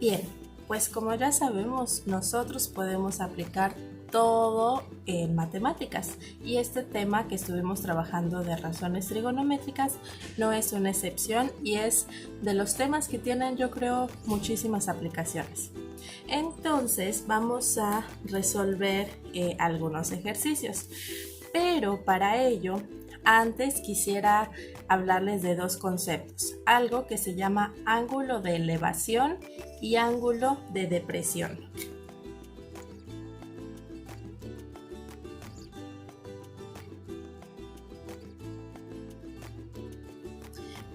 Bien, pues como ya sabemos, nosotros podemos aplicar todo en matemáticas y este tema que estuvimos trabajando de razones trigonométricas no es una excepción y es de los temas que tienen, yo creo, muchísimas aplicaciones. Entonces vamos a resolver algunos ejercicios, pero para ello antes quisiera hablarles de dos conceptos, algo que se llama ángulo de elevación y ángulo de depresión.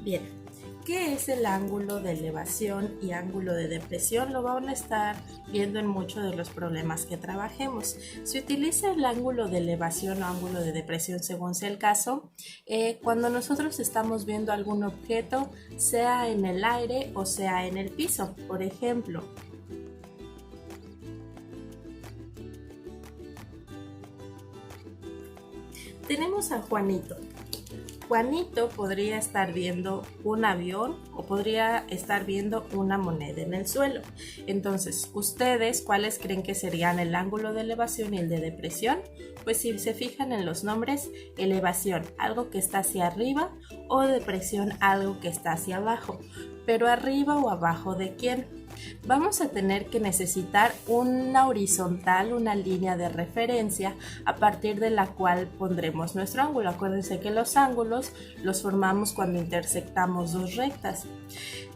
Bien, ¿qué es el ángulo de elevación y ángulo de depresión? Lo van a estar viendo en muchos de los problemas que trabajemos. Se utiliza el ángulo de elevación o ángulo de depresión según sea el caso, cuando nosotros estamos viendo algún objeto, sea en el aire o sea en el piso. Por ejemplo, tenemos a Juanito. Juanito podría estar viendo un avión o podría estar viendo una moneda en el suelo. Entonces, ¿ustedes cuáles creen que serían el ángulo de elevación y el de depresión? Pues si se fijan en los nombres, elevación, algo que está hacia arriba, o depresión, algo que está hacia abajo. Pero arriba o abajo ¿de quién? Vamos a tener que necesitar una horizontal, una línea de referencia a partir de la cual pondremos nuestro ángulo. Acuérdense que los ángulos los formamos cuando intersectamos dos rectas.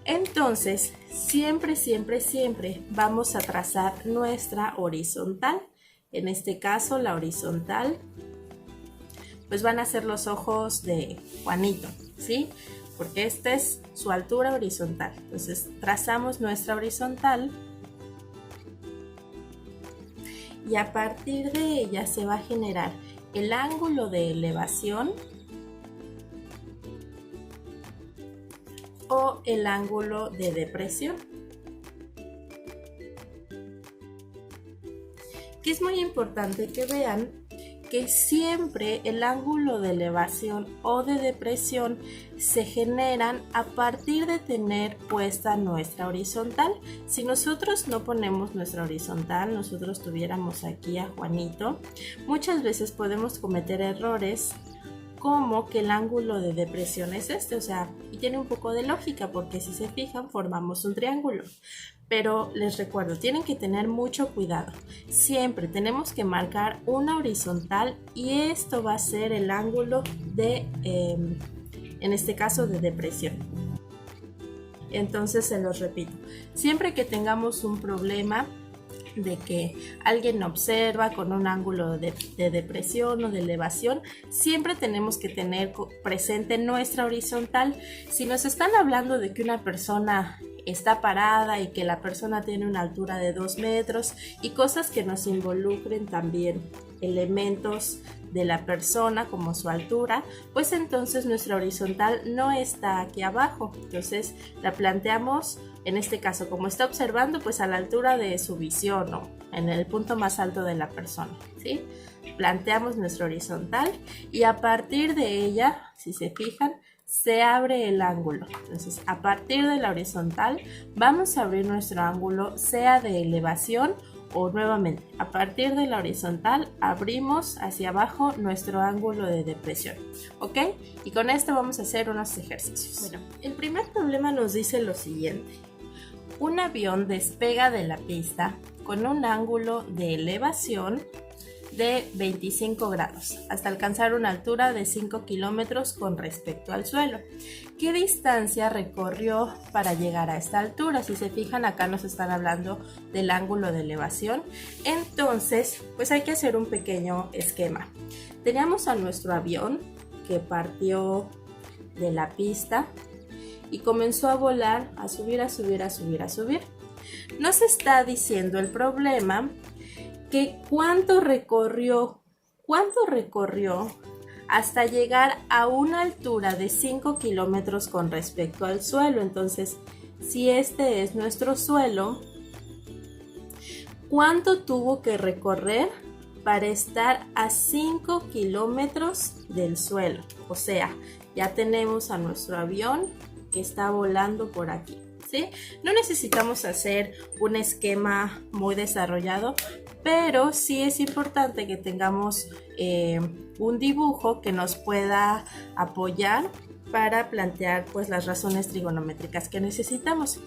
Entonces, siempre vamos a trazar nuestra horizontal. En este caso, la horizontal, pues van a ser los ojos de Juanito, ¿sí? Porque esta es su altura horizontal. Entonces trazamos nuestra horizontal y a partir de ella se va a generar el ángulo de elevación o el ángulo de depresión. Que es muy importante que vean que siempre el ángulo de elevación o de depresión se generan a partir de tener puesta nuestra horizontal. Si nosotros no ponemos nuestra horizontal, nosotros tuviéramos aquí a Juanito, muchas veces podemos cometer errores como que el ángulo de depresión es este, o sea, y tiene un poco de lógica porque si se fijan formamos un triángulo. Pero les recuerdo, tienen que tener mucho cuidado. Siempre tenemos que marcar una horizontal y esto va a ser el ángulo de, en este caso, de depresión. Entonces se los repito, siempre que tengamos un problema de que alguien observa con un ángulo de depresión o de elevación, siempre tenemos que tener presente nuestra horizontal. Si nos están hablando de que una persona está parada y que la persona tiene una altura de 2 metros y cosas que nos involucren también elementos de la persona como su altura, pues entonces nuestra horizontal no está aquí abajo. Entonces la planteamos, en este caso, como está observando, pues a la altura de su visión o en el punto más alto de la persona, ¿sí? Planteamos nuestra horizontal y a partir de ella, si se fijan, se abre el ángulo. Entonces, a partir de la horizontal vamos a abrir nuestro ángulo, sea de elevación o nuevamente, a partir de la horizontal abrimos hacia abajo nuestro ángulo de depresión, ¿ok? Y con esto vamos a hacer unos ejercicios. Bueno, el primer problema nos dice lo siguiente. Un avión despega de la pista con un ángulo de elevación de 25 grados hasta alcanzar una altura de 5 kilómetros con respecto al suelo. ¿Qué distancia recorrió para llegar a esta altura? Si se fijan, acá nos están hablando del ángulo de elevación. Entonces, pues hay que hacer un pequeño esquema. Teníamos a nuestro avión que partió de la pista y comenzó a volar, a subir. Nos está diciendo el problema que cuánto recorrió hasta llegar a una altura de 5 kilómetros con respecto al suelo. Entonces, si este es nuestro suelo, ¿cuánto tuvo que recorrer para estar a 5 kilómetros del suelo? O sea, ya tenemos a nuestro avión que está volando por aquí, ¿sí? No necesitamos hacer un esquema muy desarrollado, pero sí es importante que tengamos un dibujo que nos pueda apoyar para plantear pues las razones trigonométricas que necesitamos.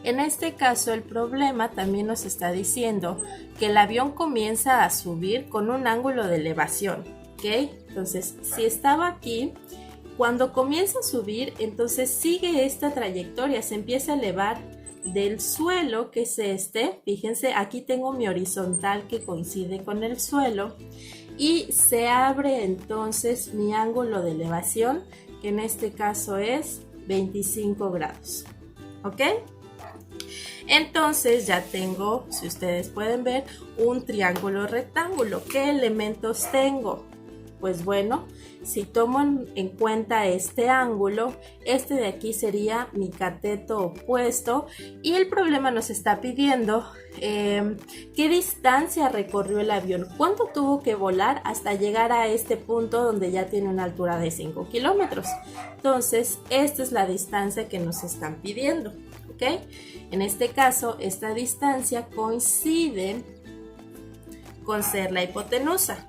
En este caso el problema también nos está diciendo que el avión comienza a subir con un ángulo de elevación, ¿ok? Entonces, si estaba aquí, cuando comienza a subir, entonces sigue esta trayectoria, se empieza a elevar del suelo, que es fíjense, aquí tengo mi horizontal que coincide con el suelo, y se abre entonces mi ángulo de elevación, que en este caso es 25 grados, ¿ok? Entonces ya tengo, si ustedes pueden ver, un triángulo rectángulo. ¿Qué elementos tengo? Pues bueno, si tomo en cuenta este ángulo, este de aquí sería mi cateto opuesto y el problema nos está pidiendo qué distancia recorrió el avión, cuánto tuvo que volar hasta llegar a este punto donde ya tiene una altura de 5 kilómetros. Entonces, esta es la distancia que nos están pidiendo, ¿ok? En este caso, esta distancia coincide con ser la hipotenusa.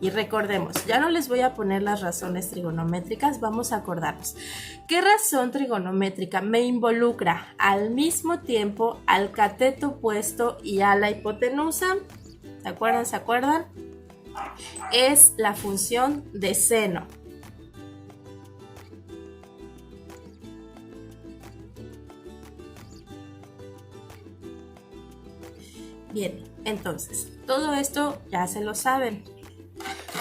Y recordemos, ya no les voy a poner las razones trigonométricas, vamos a acordarnos. ¿Qué razón trigonométrica me involucra al mismo tiempo al cateto opuesto y a la hipotenusa? ¿Se acuerdan? ¿Se acuerdan? Es la función de seno. Bien, entonces, todo esto ya se lo saben.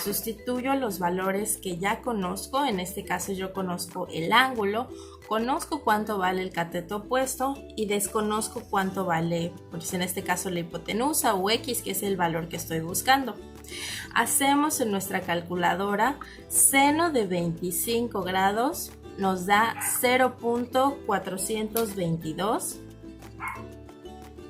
Sustituyo los valores que ya conozco, en este caso yo conozco el ángulo, conozco cuánto vale el cateto opuesto y desconozco cuánto vale, pues en este caso la hipotenusa o X, que es el valor que estoy buscando. Hacemos en nuestra calculadora seno de 25 grados, nos da 0.422.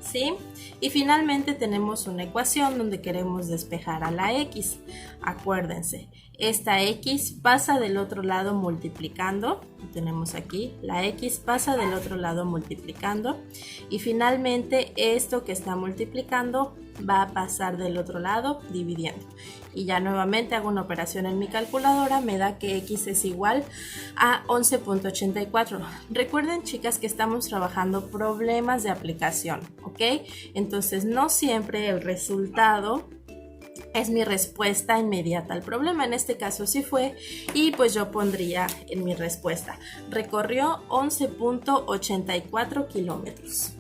¿Sí? Y finalmente tenemos una ecuación donde queremos despejar a la X. Acuérdense, esta X pasa del otro lado multiplicando. Tenemos aquí, la X pasa del otro lado multiplicando. Y finalmente esto que está multiplicando va a pasar del otro lado dividiendo. Y ya nuevamente hago una operación en mi calculadora, me da que X es igual a 11.84. Recuerden, chicas, que estamos trabajando problemas de aplicación, ¿ok? Entonces no siempre el resultado es mi respuesta inmediata al problema. En este caso sí fue, y pues yo pondría en mi respuesta: recorrió 11.84 kilómetros.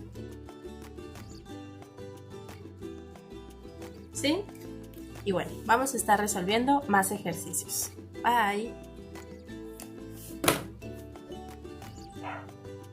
¿Sí? Y bueno, vamos a estar resolviendo más ejercicios. Bye.